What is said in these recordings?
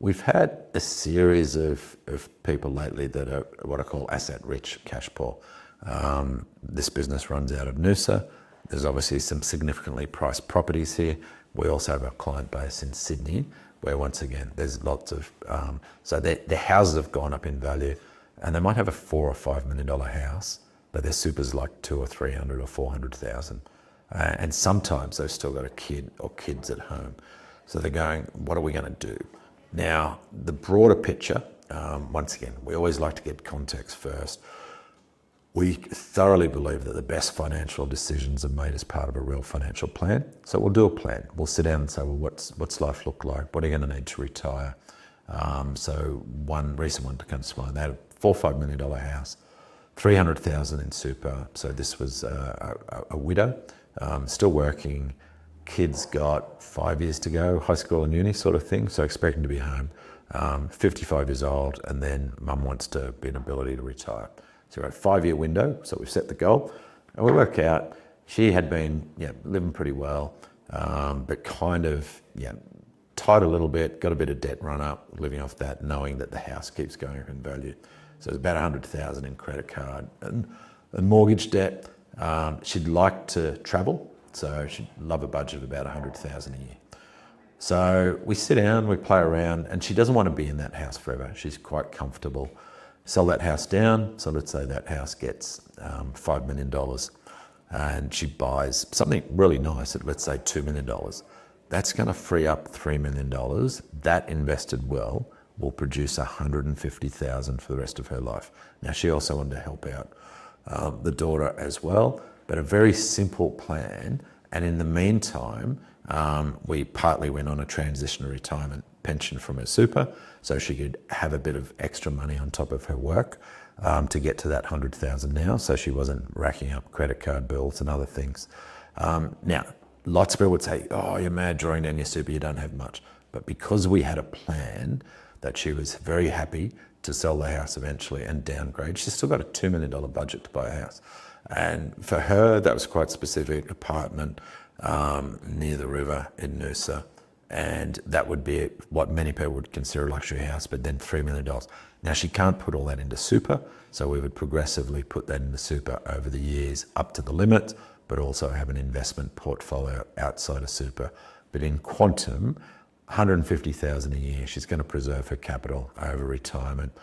We've had a series of people lately that are what I call asset-rich, cash poor. This business runs out of Noosa. There's obviously some significantly priced properties here. We also have a client base in Sydney, where once again, there's lots of, so their houses have gone up in value, and they might have a $4 or $5 million house, but their super's like 200 or 300 or 400,000. And sometimes they've still got a kid or kids at home. So they're going, what are we going to do? Now, the broader picture, once again, we always like to get context first. We thoroughly believe that the best financial decisions are made as part of a real financial plan. So we'll do a plan. We'll sit down and say, well, what's life look like? What are you going to need to retire? So one recent one to come to mind, they had a $4 or $5 million house, 300,000 in super. So this was a widow, still working. Kids got 5 years to go, high school and uni sort of thing, so expecting to be home. 55 years old, and then mum wants to be an ability to retire. So we're at a 5-year window, so we've set the goal, and we work out she had been living pretty well, but kind of tight a little bit, got a bit of debt run up, living off that, knowing that the house keeps going up in value. So it's about 100,000 in credit card and mortgage debt. She'd like to travel. So she'd love a budget of about 100,000 a year. So we sit down, we play around, and she doesn't want to be in that house forever. She's quite comfortable. Sell that house down. So let's say that house gets $5 million, and she buys something really nice at, let's say, $2 million. That's going to free up $3 million. That invested well will produce 150,000 for the rest of her life. Now, she also wanted to help out the daughter as well. But a very simple plan, and in the meantime, we partly went on a transitional retirement pension from her super, so she could have a bit of extra money on top of her work to get to that 100,000 now, so she wasn't racking up credit card bills and other things. Now, lots of people would say, oh, you're mad drawing down your super, you don't have much. But because we had a plan that she was very happy to sell the house eventually and downgrade, she's still got a $2 million budget to buy a house. And for her, that was quite specific, apartment near the river in Noosa. And that would be what many people would consider a luxury house, but then $3 million. Now, she can't put all that into super, so we would progressively put that into super over the years up to the limit, but also have an investment portfolio outside of super. But in quantum, 150,000 a year, she's going to preserve her capital over retirement.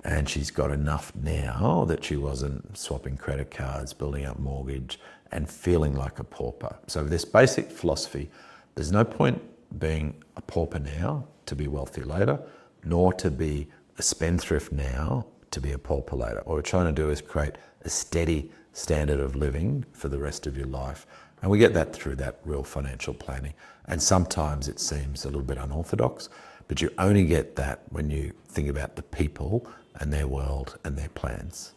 And she's got enough now that she wasn't swapping credit cards, building up mortgage, and feeling like a pauper. So this basic philosophy, there's no point being a pauper now to be wealthy later, nor to be a spendthrift now to be a pauper later. What we're trying to do is create a steady standard of living for the rest of your life. And we get that through that real financial planning. And sometimes it seems a little bit unorthodox, but you only get that when you think about the people and their world and their plans.